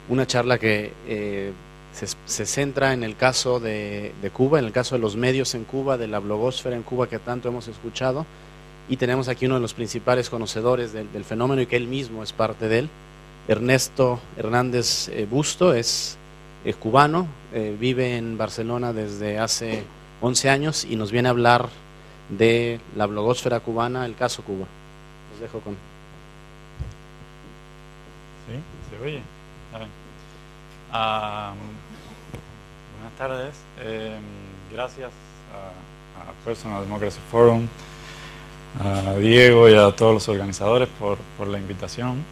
una charla que se centra en el caso de Cuba, en el caso de los medios en Cuba, de la blogosfera en Cuba que tanto hemos escuchado, y tenemos aquí uno de los principales conocedores del fenómeno y que él mismo es parte de él. Ernesto Hernández Busto es cubano, vive en Barcelona desde hace 11 años y nos viene a hablar de la blogosfera cubana, el caso Cuba. Los dejo con... Sí, se oye. Buenas tardes. Gracias a Personal Democracy Forum, a Diego y a todos los organizadores por la invitación.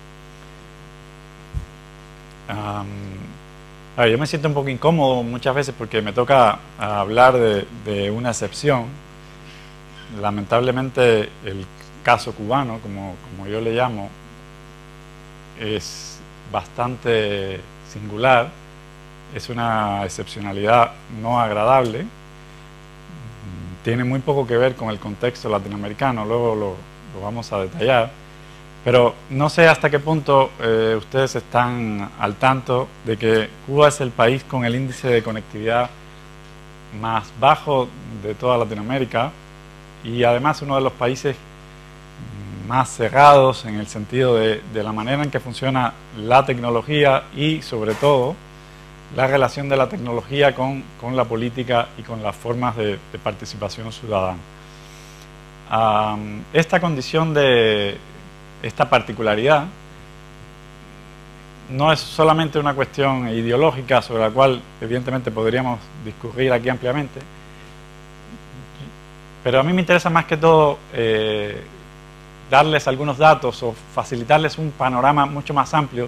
Yo me siento un poco incómodo muchas veces porque me toca hablar de una excepción. Lamentablemente el caso cubano, como yo le llamo, es bastante singular, es una excepcionalidad no agradable, tiene muy poco que ver con el contexto latinoamericano, luego lo vamos a detallar, pero no sé hasta qué punto ustedes están al tanto de que Cuba es el país con el índice de conectividad más bajo de toda Latinoamérica y además uno de los países más cerrados en el sentido de la manera en que funciona la tecnología y sobre todo la relación de la tecnología con la política y con las formas de participación ciudadana. Esta condición esta particularidad no es solamente una cuestión ideológica sobre la cual evidentemente podríamos discurrir aquí ampliamente, pero a mí me interesa más que todo darles algunos datos o facilitarles un panorama mucho más amplio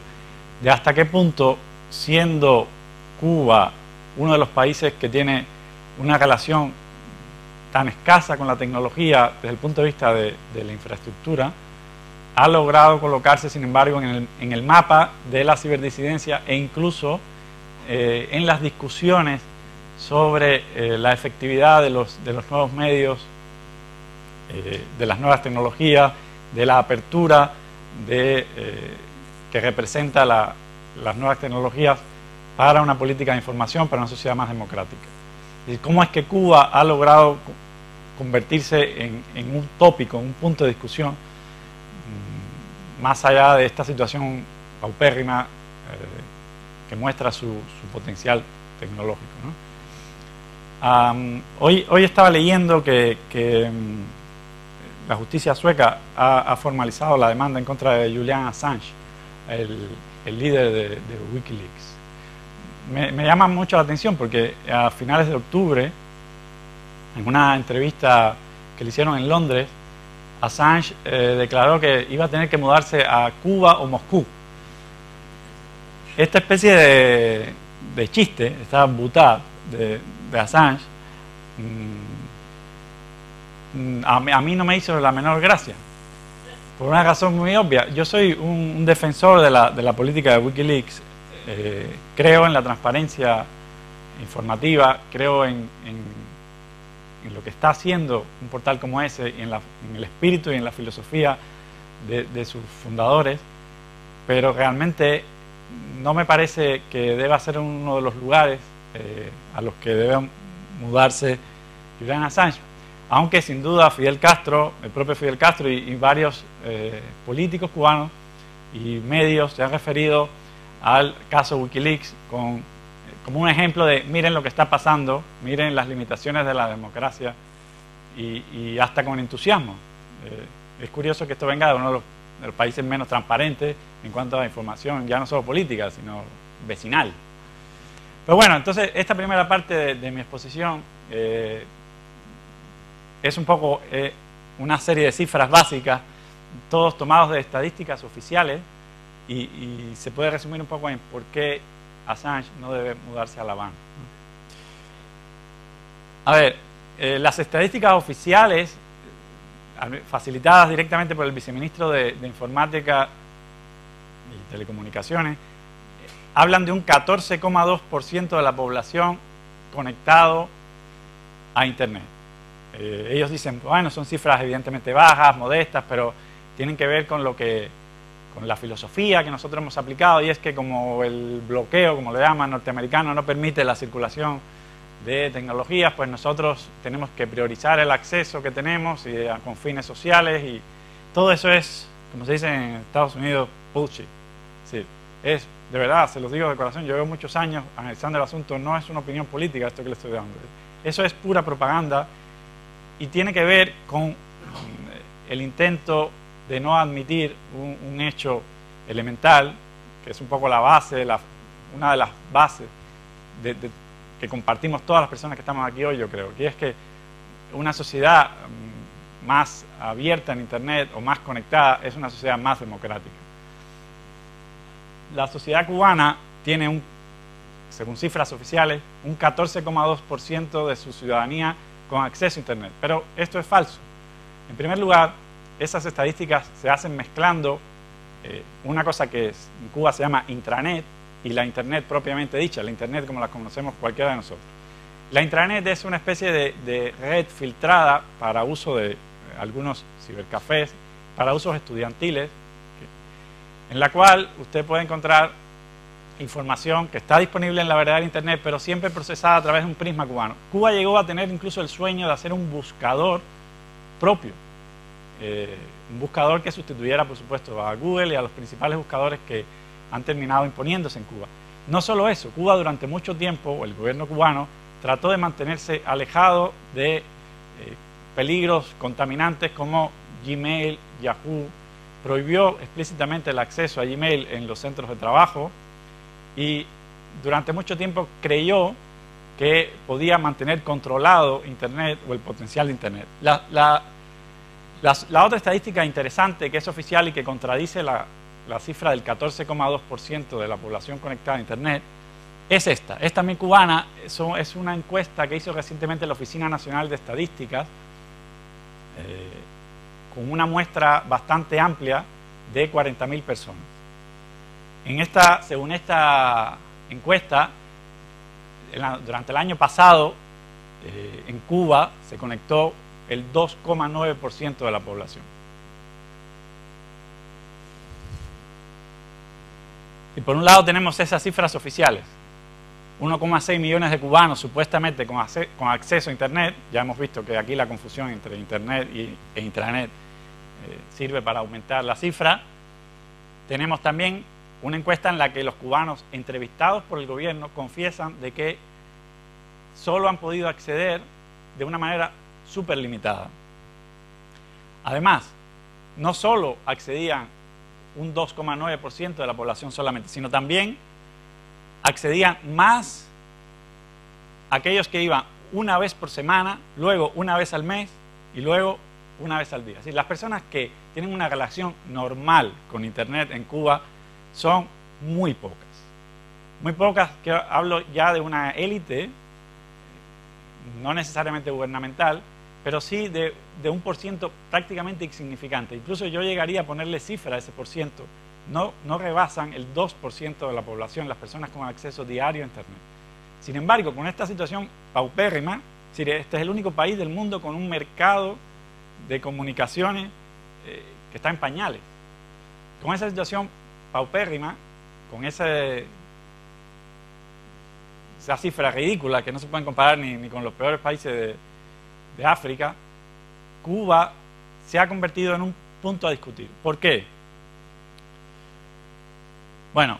de hasta qué punto, siendo Cuba uno de los países que tiene una relación tan escasa con la tecnología desde el punto de vista de la infraestructura, ha logrado colocarse, sin embargo, en el mapa de la ciberdisidencia e incluso en las discusiones sobre la efectividad de los nuevos medios, de las nuevas tecnologías, de la apertura que representa las nuevas tecnologías para una política de información, para una sociedad más democrática. Y cómo es que Cuba ha logrado convertirse en un tópico, en un punto de discusión, más allá de esta situación paupérrima que muestra su potencial tecnológico, ¿no? Hoy estaba leyendo que la justicia sueca ha formalizado la demanda en contra de Julian Assange, el líder de Wikileaks. Me llama mucho la atención porque a finales de octubre, en una entrevista que le hicieron en Londres, Assange declaró que iba a tener que mudarse a Cuba o Moscú. Esta especie de chiste, esta butad de Assange, a mí no me hizo la menor gracia, por una razón muy obvia. Yo soy un defensor de la política de Wikileaks, creo en la transparencia informativa, creo en lo que está haciendo un portal como ese, y en el espíritu y en la filosofía de sus fundadores, pero realmente no me parece que deba ser uno de los lugares a los que deben mudarse Julian Assange. Aunque sin duda Fidel Castro, el propio Fidel Castro y varios políticos cubanos y medios se han referido al caso Wikileaks como un ejemplo de miren lo que está pasando, miren las limitaciones de la democracia y hasta con entusiasmo. Es curioso que esto venga de uno de los países menos transparentes en cuanto a información, ya no solo política, sino vecinal. Pero bueno, entonces esta primera parte de mi exposición es un poco una serie de cifras básicas, todos tomados de estadísticas oficiales, y se puede resumir un poco en por qué Assange no debe mudarse a La Habana. A ver, las estadísticas oficiales, facilitadas directamente por el viceministro de Informática y Telecomunicaciones, hablan de un 14,2% de la población conectado a Internet. Ellos dicen, bueno, son cifras evidentemente bajas, modestas, pero tienen que ver con lo que la filosofía que nosotros hemos aplicado, y es que como el bloqueo, como le llaman, norteamericano, no permite la circulación de tecnologías, pues nosotros tenemos que priorizar el acceso que tenemos con fines sociales, y todo eso es, como se dice en Estados Unidos, bullshit. Sí, es, de verdad, se los digo de corazón, yo llevo muchos años analizando el asunto, no es una opinión política esto que le estoy dando. Eso es pura propaganda y tiene que ver con el intento de no admitir un hecho elemental, que es un poco la base, una de las bases que compartimos todas las personas que estamos aquí hoy, yo creo, que es que una sociedad más abierta en Internet o más conectada es una sociedad más democrática. La sociedad cubana tiene, según cifras oficiales, un 14,2% de su ciudadanía con acceso a Internet. Pero esto es falso. En primer lugar, esas estadísticas se hacen mezclando una cosa que en Cuba se llama intranet y la Internet propiamente dicha, la Internet como la conocemos cualquiera de nosotros. La intranet es una especie de red filtrada para uso de algunos cibercafés, para usos estudiantiles, en la cual usted puede encontrar información que está disponible en la verdadera Internet, pero siempre procesada a través de un prisma cubano. Cuba llegó a tener incluso el sueño de hacer un buscador propio, un buscador que sustituyera, por supuesto, a Google y a los principales buscadores que han terminado imponiéndose en Cuba. No solo eso, Cuba durante mucho tiempo, el gobierno cubano, trató de mantenerse alejado de peligros contaminantes como Gmail, Yahoo, prohibió explícitamente el acceso a Gmail en los centros de trabajo y durante mucho tiempo creyó que podía mantener controlado Internet o el potencial de Internet. La otra estadística interesante que es oficial y que contradice la cifra del 14,2% de la población conectada a Internet es esta. Es también cubana, es una encuesta que hizo recientemente la Oficina Nacional de Estadísticas con una muestra bastante amplia de 40.000 personas. Según esta encuesta, durante el año pasado en Cuba se conectó el 2,9% de la población. Y por un lado tenemos esas cifras oficiales. 1,6 millones de cubanos supuestamente con acceso a Internet. Ya hemos visto que aquí la confusión entre Internet e intranet sirve para aumentar la cifra. Tenemos también una encuesta en la que los cubanos entrevistados por el gobierno confiesan de que solo han podido acceder de una manera súper limitada. Además, no solo accedían un 2,9% de la población solamente, sino también accedían más aquellos que iban una vez por semana, luego una vez al mes y luego una vez al día. Es decir, las personas que tienen una relación normal con Internet en Cuba son muy pocas. Muy pocas, que hablo ya de una élite, no necesariamente gubernamental, pero sí de un % prácticamente insignificante. Incluso yo llegaría a ponerle cifra a ese %. No rebasan el 2% de la población, las personas con acceso diario a Internet. Sin embargo, con esta situación paupérrima, este es el único país del mundo con un mercado de comunicaciones que está en pañales. Con esa situación paupérrima, con esa cifra ridícula que no se pueden comparar ni con los peores países de África, Cuba se ha convertido en un punto a discutir. ¿Por qué? Bueno,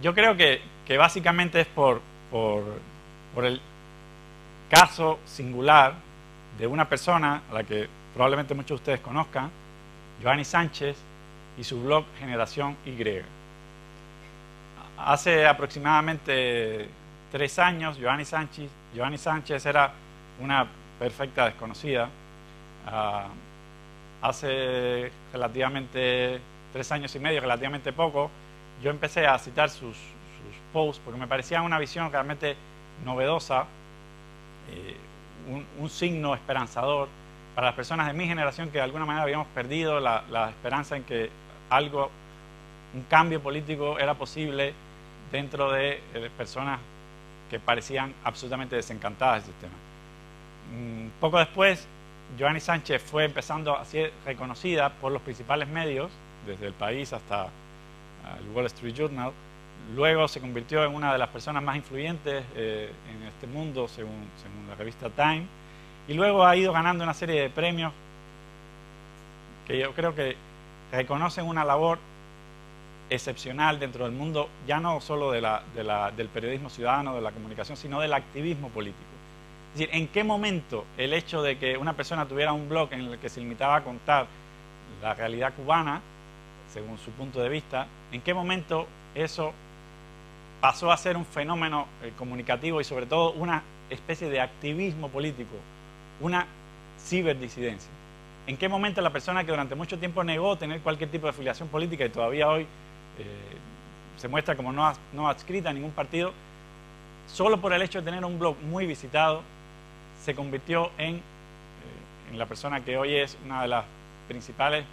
yo creo que básicamente es por el caso singular de una persona a la que probablemente muchos de ustedes conozcan, Giovanni Sánchez, y su blog Generación Y. Hace aproximadamente 3 años, Giovanni Sánchez era una perfecta desconocida. Hace relativamente 3 años y medio, relativamente poco, yo empecé a citar sus posts porque me parecía una visión realmente novedosa, un signo esperanzador para las personas de mi generación que de alguna manera habíamos perdido la esperanza en que un cambio político era posible dentro de personas que parecían absolutamente desencantadas del sistema. Poco después, Giovanni Sánchez fue empezando a ser reconocida por los principales medios desde El País hasta el Wall Street Journal. Luego se convirtió en una de las personas más influyentes en este mundo, según la revista Time. Y luego ha ido ganando una serie de premios que yo creo que reconocen una labor excepcional dentro del mundo, ya no solo del periodismo ciudadano, de la comunicación, sino del activismo político. Es decir, ¿en qué momento el hecho de que una persona tuviera un blog en el que se limitaba a contar la realidad cubana, según su punto de vista, en qué momento eso pasó a ser un fenómeno comunicativo y sobre todo una especie de activismo político, una ciberdisidencia? ¿En qué momento la persona que durante mucho tiempo negó tener cualquier tipo de afiliación política y todavía hoy se muestra como no adscrita a ningún partido, solo por el hecho de tener un blog muy visitado, se convirtió en la persona que hoy es una de las principales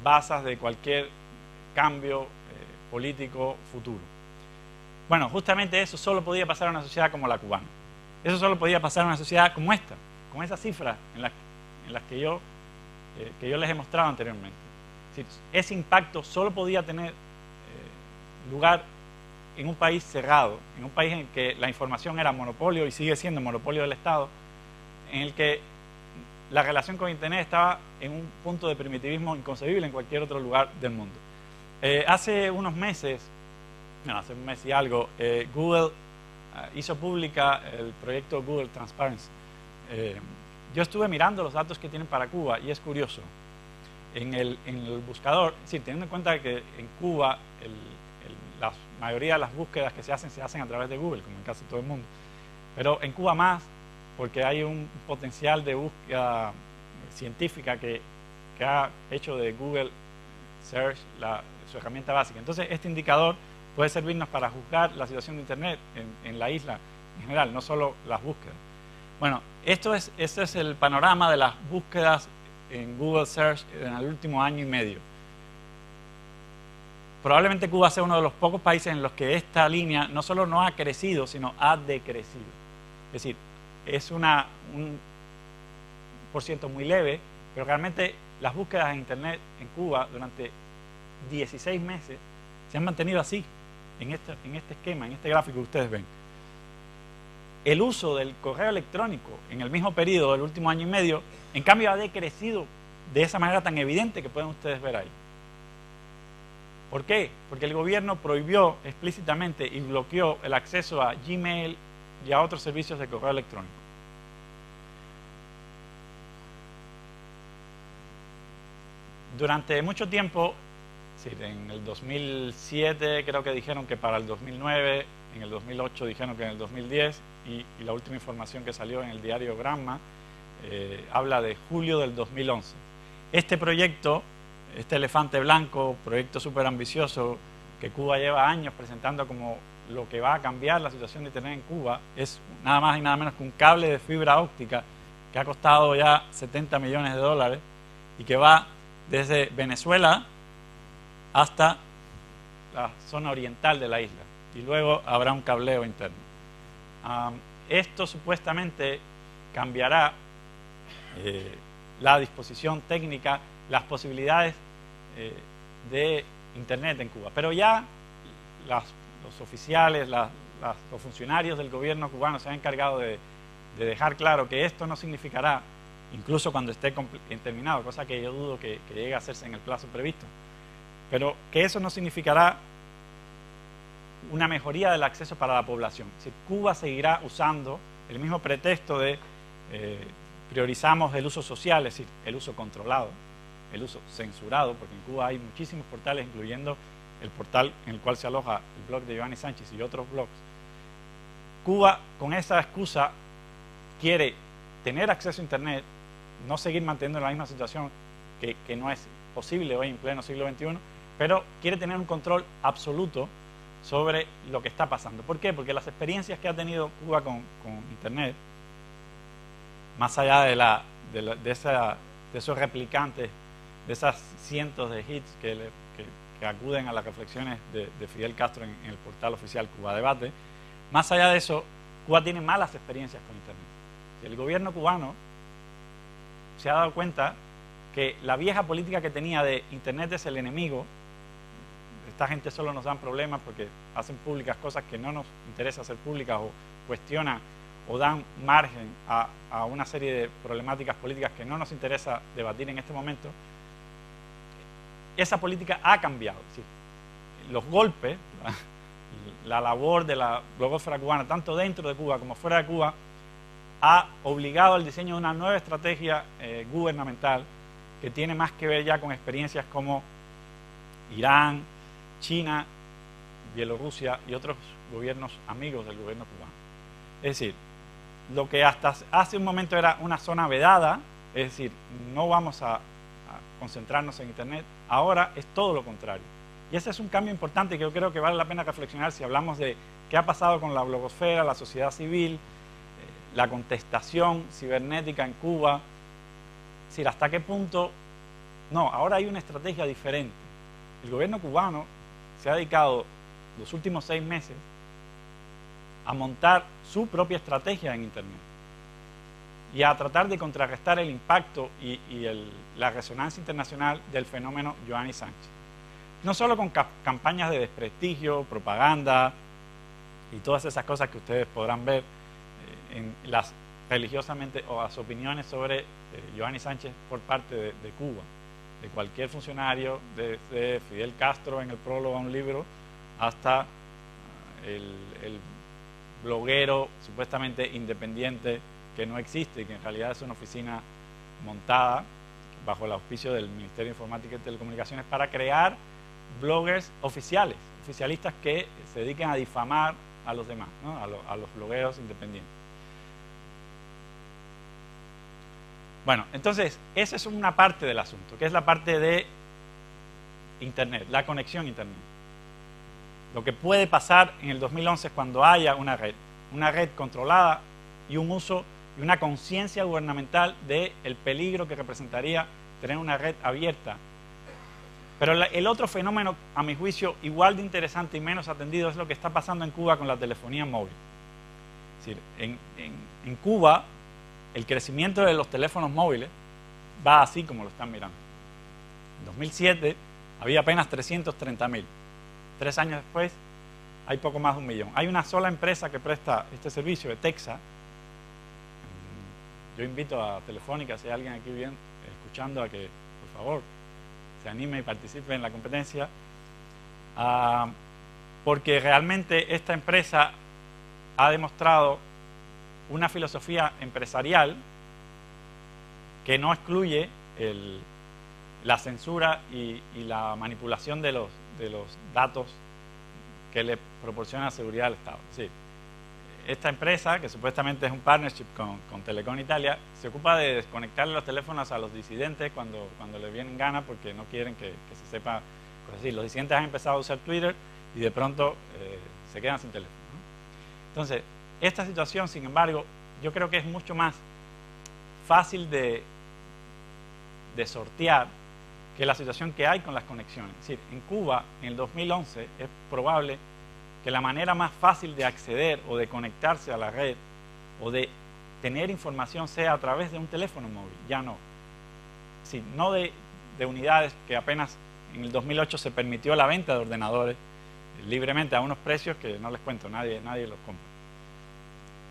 bases de cualquier cambio político futuro? Bueno, justamente eso solo podía pasar en una sociedad como la cubana. Eso solo podía pasar en una sociedad como esta, con esas cifras en las que yo les he mostrado anteriormente. Es decir, ese impacto solo podía tener lugar en un país cerrado, en un país en el que la información era monopolio y sigue siendo monopolio del Estado, en el que la relación con Internet estaba en un punto de primitivismo inconcebible en cualquier otro lugar del mundo. Hace unos meses, hace un mes y algo, Google hizo pública el proyecto Google Transparency. Yo estuve mirando los datos que tienen para Cuba y es curioso. En el buscador, es decir, teniendo en cuenta que en Cuba la mayoría de las búsquedas que se hacen a través de Google, como en casi todo el mundo, pero en Cuba más, porque hay un potencial de búsqueda científica que ha hecho de Google Search su herramienta básica. Entonces, este indicador puede servirnos para juzgar la situación de Internet en la isla en general, no solo las búsquedas. Bueno, este es el panorama de las búsquedas en Google Search en el último año y medio. Probablemente Cuba sea uno de los pocos países en los que esta línea no solo no ha crecido, sino ha decrecido. Es decir, es un porciento muy leve, pero realmente las búsquedas en Internet en Cuba durante 16 meses se han mantenido así, en este esquema, en este gráfico que ustedes ven. El uso del correo electrónico en el mismo periodo del último año y medio, en cambio, ha decrecido de esa manera tan evidente que pueden ustedes ver ahí. ¿Por qué? Porque el gobierno prohibió explícitamente y bloqueó el acceso a Gmail y a otros servicios de correo electrónico. Durante mucho tiempo, en el 2007 creo que dijeron que para el 2009, en el 2008 dijeron que en el 2010 y la última información que salió en el diario Gramma habla de julio del 2011. Este proyecto, este elefante blanco, proyecto súper ambicioso que Cuba lleva años presentando como lo que va a cambiar la situación de Internet en Cuba, es nada más y nada menos que un cable de fibra óptica que ha costado ya 70 millones de dólares y que va desde Venezuela hasta la zona oriental de la isla. Y luego habrá un cableo interno. Esto supuestamente cambiará la disposición técnica, las posibilidades de Internet en Cuba. Pero ya los oficiales, los funcionarios del gobierno cubano se han encargado de dejar claro que esto no significará, incluso cuando esté terminado, cosa que yo dudo que llegue a hacerse en el plazo previsto, pero que eso no significará una mejoría del acceso para la población. Es decir, Cuba seguirá usando el mismo pretexto de priorizamos el uso social, es decir, el uso controlado, el uso censurado, porque en Cuba hay muchísimos portales, incluyendo el portal en el cual se aloja el blog de Giovanni Sánchez y otros blogs. Cuba, con esa excusa, quiere tener acceso a Internet, no seguir manteniendo la misma situación que no es posible hoy en pleno siglo XXI, pero quiere tener un control absoluto sobre lo que está pasando. ¿Por qué? Porque las experiencias que ha tenido Cuba con Internet, más allá de esos replicantes, de esas cientos de hits que acuden a las reflexiones de Fidel Castro en el portal oficial Cuba Debate, más allá de eso, Cuba tiene malas experiencias con Internet. El gobierno cubano se ha dado cuenta que la vieja política que tenía de Internet es el enemigo esta gente solo nos dan problemas porque hacen públicas cosas que no nos interesa hacer públicas o cuestionan o dan margen a una serie de problemáticas políticas que no nos interesa debatir en este momento, esa política ha cambiado. Es decir, los golpes, la labor de la blogosfera cubana, tanto dentro de Cuba como fuera de Cuba, ha obligado al diseño de una nueva estrategia gubernamental que tiene más que ver ya con experiencias como Irán, China, Bielorrusia y otros gobiernos amigos del gobierno cubano. Es decir, lo que hasta hace un momento era una zona vedada, es decir, no vamos a concentrarnos en Internet, ahora es todo lo contrario. Y ese es un cambio importante que yo creo que vale la pena reflexionar si hablamos de qué ha pasado con la blogosfera, la sociedad civil, la contestación cibernética en Cuba. Es decir, hasta qué punto... No, ahora hay una estrategia diferente. El gobierno cubano se ha dedicado los últimos 6 meses a montar su propia estrategia en Internet y a tratar de contrarrestar el impacto y la resonancia internacional del fenómeno Yoani Sánchez. No solo con campañas de desprestigio, propaganda y todas esas cosas que ustedes podrán ver en las religiosamente o las opiniones sobre Yoani Sánchez por parte de Cuba, de cualquier funcionario, desde Fidel Castro en el prólogo a un libro hasta el bloguero supuestamente independiente que no existe y que en realidad es una oficina montada bajo el auspicio del Ministerio de Informática y Telecomunicaciones para crear bloggers oficiales, oficialistas que se dediquen a difamar a los demás, ¿no? a los blogueros independientes. Bueno, entonces, esa es una parte del asunto, que es la parte de Internet, la conexión a Internet. Lo que puede pasar en el 2011 es cuando haya una red controlada y un uso y una conciencia gubernamental del peligro que representaría tener una red abierta. Pero el otro fenómeno, a mi juicio, igual de interesante y menos atendido es lo que está pasando en Cuba con la telefonía móvil. Es decir, en Cuba, el crecimiento de los teléfonos móviles va así como lo están mirando. En 2007 había apenas 330.000. 3 años después hay poco más de 1 millón. Hay una sola empresa que presta este servicio, de Texa. Yo invito a Telefónica, si hay alguien aquí bien escuchando, a que por favor se anime y participe en la competencia, porque realmente esta empresa ha demostrado una filosofía empresarial que no excluye la censura y la manipulación de los datos que le proporciona la seguridad del Estado. Es decir, esta empresa, que supuestamente es un partnership con Telecom Italia, se ocupa de desconectarle los teléfonos a los disidentes cuando les vienen ganas, porque no quieren que se sepa cosas así. Los disidentes han empezado a usar Twitter y de pronto se quedan sin teléfono, ¿no? Entonces, esta situación, sin embargo, yo creo que es mucho más fácil de sortear que la situación que hay con las conexiones. Es decir, en Cuba, en el 2011, es probable que la manera más fácil de acceder o de conectarse a la red o de tener información sea a través de un teléfono móvil. Ya no. Es decir, no de unidades que apenas en el 2008 se permitió la venta de ordenadores libremente a unos precios que no les cuento, nadie los compra.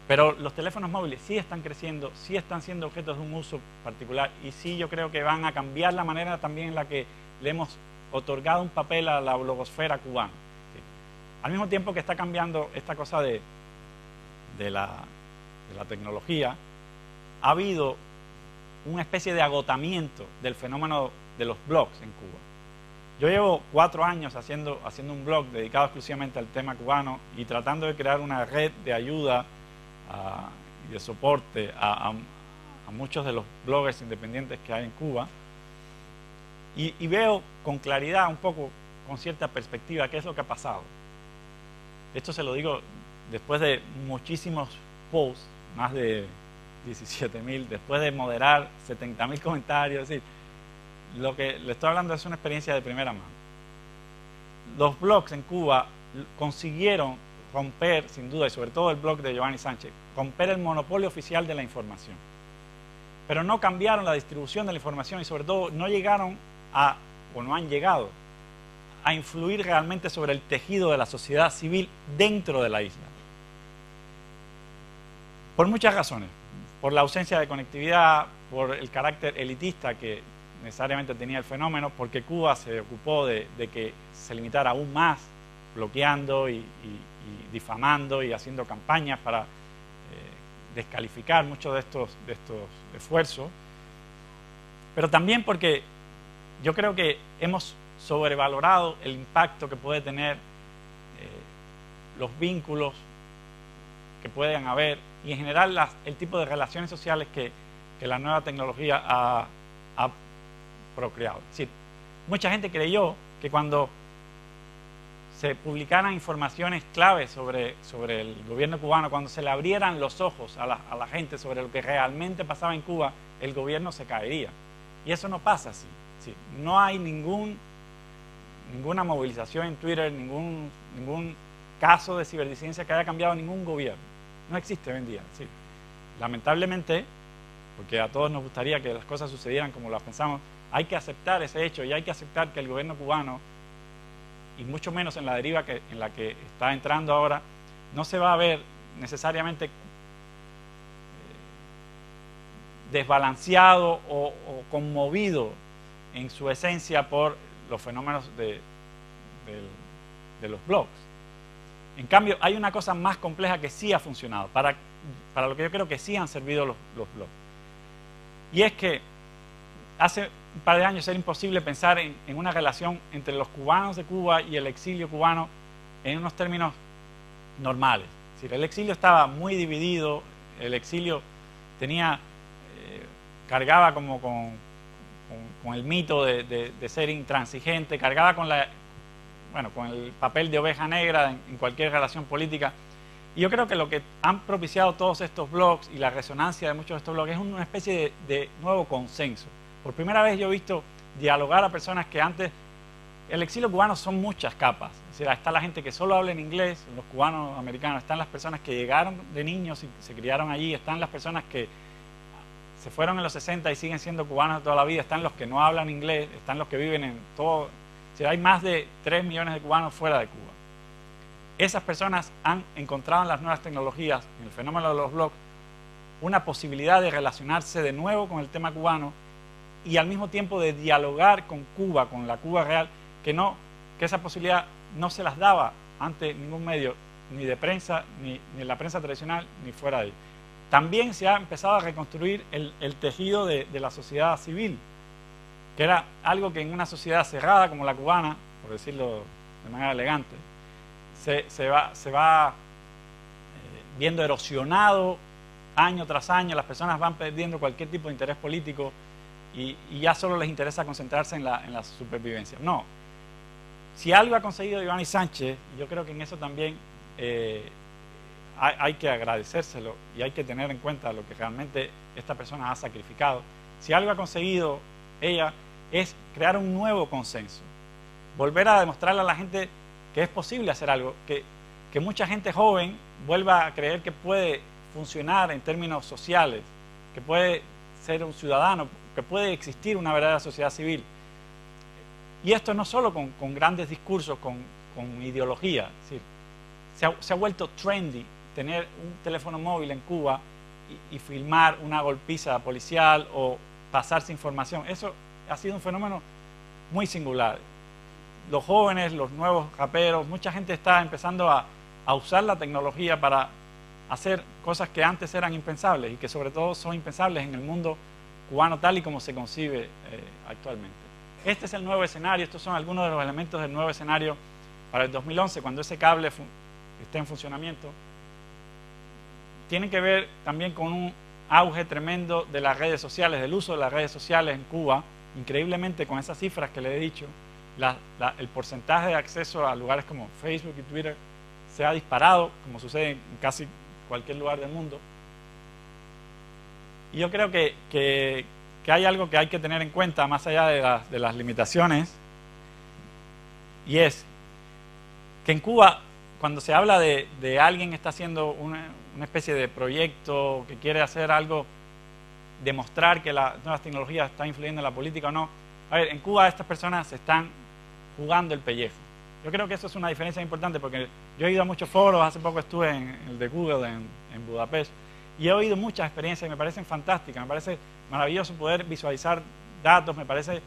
Pero los teléfonos móviles sí están creciendo, sí están siendo objetos de un uso particular y sí yo creo que van a cambiar la manera también en la que le hemos otorgado un papel a la blogosfera cubana. ¿Sí? Al mismo tiempo que está cambiando esta cosa de la tecnología, ha habido una especie de agotamiento del fenómeno de los blogs en Cuba. Yo llevo 4 años haciendo un blog dedicado exclusivamente al tema cubano y tratando de crear una red de ayuda y de soporte a muchos de los bloggers independientes que hay en Cuba y veo con claridad, un poco con cierta perspectiva, qué es lo que ha pasado. Esto se lo digo después de muchísimos posts, más de 17.000, después de moderar 70.000 comentarios. Es decir, lo que le estoy hablando es una experiencia de primera mano. Los blogs en Cuba consiguieron romper, sin duda, y sobre todo el blog de Yoani Sánchez, romper el monopolio oficial de la información. Pero no cambiaron la distribución de la información y sobre todo no llegaron o no han llegado a influir realmente sobre el tejido de la sociedad civil dentro de la isla. Por muchas razones. Por la ausencia de conectividad, por el carácter elitista que necesariamente tenía el fenómeno, porque Cuba se ocupó de que se limitara aún más, bloqueando y difamando y haciendo campañas para descalificar muchos de estos esfuerzos, pero también porque yo creo que hemos sobrevalorado el impacto que puede tener los vínculos que pueden haber y en general el tipo de relaciones sociales que la nueva tecnología ha procreado. Es decir, mucha gente creyó que cuando se publicaran informaciones claves sobre el gobierno cubano, cuando se le abrieran los ojos a la gente sobre lo que realmente pasaba en Cuba, el gobierno se caería. Y eso no pasa así. Sí, no hay ninguna movilización en Twitter, ningún caso de ciberdisidencia que haya cambiado ningún gobierno. No existe hoy en día. Sí. Lamentablemente, porque a todos nos gustaría que las cosas sucedieran como las pensamos, hay que aceptar ese hecho y hay que aceptar que el gobierno cubano, y mucho menos en la deriva en la que está entrando ahora, no se va a ver necesariamente desbalanceado o conmovido en su esencia por los fenómenos de los blogs. En cambio, hay una cosa más compleja que sí ha funcionado, para lo que yo creo que sí han servido los blogs. Y es que hace un par de años era imposible pensar en una relación entre los cubanos de Cuba y el exilio cubano en unos términos normales. Es decir, el exilio estaba muy dividido, el exilio cargaba como con el mito de ser intransigente, cargaba con el papel de oveja negra en cualquier relación política. Y yo creo que lo que han propiciado todos estos blogs y la resonancia de muchos de estos blogs es una especie de nuevo consenso. Por primera vez yo he visto dialogar a personas que antes... El exilio cubano son muchas capas. Es decir, está la gente que solo habla en inglés, los cubanos americanos, están las personas que llegaron de niños y se criaron allí, están las personas que se fueron en los 60 y siguen siendo cubanos de toda la vida, están los que no hablan inglés, están los que viven en todo... Es decir, hay más de 3 millones de cubanos fuera de Cuba. Esas personas han encontrado en las nuevas tecnologías, en el fenómeno de los blogs, una posibilidad de relacionarse de nuevo con el tema cubano y al mismo tiempo de dialogar con Cuba, con la Cuba real, que esa posibilidad no se las daba ante ningún medio, ni de prensa, ni en la prensa tradicional, ni fuera de ahí. También se ha empezado a reconstruir el tejido de la sociedad civil, que era algo que en una sociedad cerrada como la cubana, por decirlo de manera elegante, se va viendo erosionado año tras año, las personas van perdiendo cualquier tipo de interés político y ya solo les interesa concentrarse en la supervivencia. No, si algo ha conseguido Iván y Sánchez, yo creo que en eso también hay que agradecérselo y hay que tener en cuenta lo que realmente esta persona ha sacrificado. Si algo ha conseguido ella es crear un nuevo consenso, volver a demostrarle a la gente que es posible hacer algo, que mucha gente joven vuelva a creer que puede funcionar en términos sociales, que puede ser un ciudadano, que puede existir una verdadera sociedad civil. Y esto no solo con grandes discursos, con ideología. Es decir, se ha vuelto trendy tener un teléfono móvil en Cuba y filmar una golpiza policial o pasarse información. Eso ha sido un fenómeno muy singular. Los jóvenes, los nuevos raperos, mucha gente está empezando a usar la tecnología para hacer cosas que antes eran impensables y que sobre todo son impensables en el mundo cubano tal y como se concibe actualmente. Este es el nuevo escenario, estos son algunos de los elementos del nuevo escenario para el 2011, cuando ese cable esté en funcionamiento. Tiene que ver también con un auge tremendo de las redes sociales, del uso de las redes sociales en Cuba. Increíblemente, con esas cifras que le he dicho, el porcentaje de acceso a lugares como Facebook y Twitter se ha disparado, como sucede en casi cualquier lugar del mundo. Y yo creo que hay algo que hay que tener en cuenta más allá de las limitaciones, y es que en Cuba, cuando se habla de alguien que está haciendo una especie de proyecto, que quiere hacer algo, demostrar que las nuevas tecnologías están influyendo en la política o no, a ver, en Cuba estas personas están jugando el pellejo. Yo creo que eso es una diferencia importante porque yo he ido a muchos foros, hace poco estuve en el de Google en Budapest y he oído muchas experiencias y me parecen fantásticas, me parece maravilloso poder visualizar datos, me parece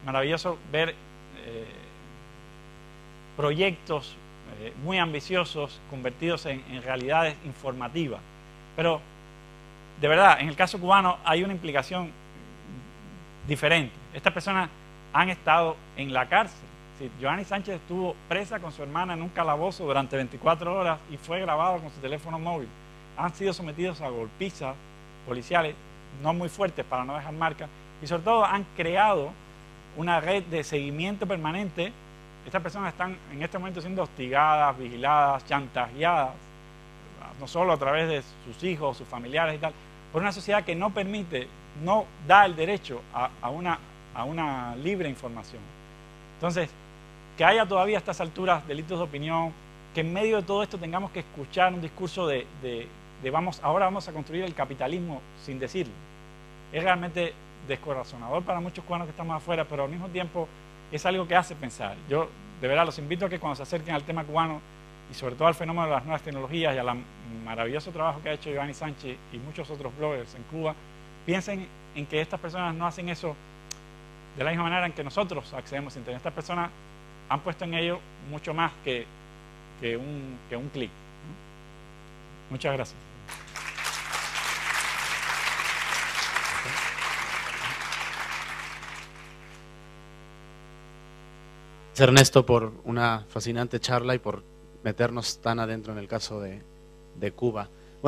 maravilloso ver proyectos muy ambiciosos convertidos en realidades informativas. Pero, de verdad, en el caso cubano hay una implicación diferente. Estas personas han estado en la cárcel. Sí, Joanny Sánchez estuvo presa con su hermana en un calabozo durante 24 horas y fue grabado con su teléfono móvil. Han sido sometidos a golpizas policiales no muy fuertes para no dejar marca y sobre todo han creado una red de seguimiento permanente. Estas personas están en este momento siendo hostigadas, vigiladas, chantajeadas, no solo a través de sus hijos, sus familiares y tal, por una sociedad que no permite, no da el derecho a una libre información. Entonces, que haya todavía a estas alturas delitos de opinión, que en medio de todo esto tengamos que escuchar un discurso de ahora vamos a construir el capitalismo sin decirlo, es realmente descorazonador para muchos cubanos que estamos afuera, pero al mismo tiempo es algo que hace pensar. Yo de verdad los invito a que cuando se acerquen al tema cubano y sobre todo al fenómeno de las nuevas tecnologías y al maravilloso trabajo que ha hecho Joanny Sánchez y muchos otros bloggers en Cuba, piensen en que estas personas no hacen eso de la misma manera en que nosotros accedemos a Internet. Estas personas han puesto en ello mucho más que un clic. Muchas gracias. Ernesto, por una fascinante charla y por meternos tan adentro en el caso de Cuba.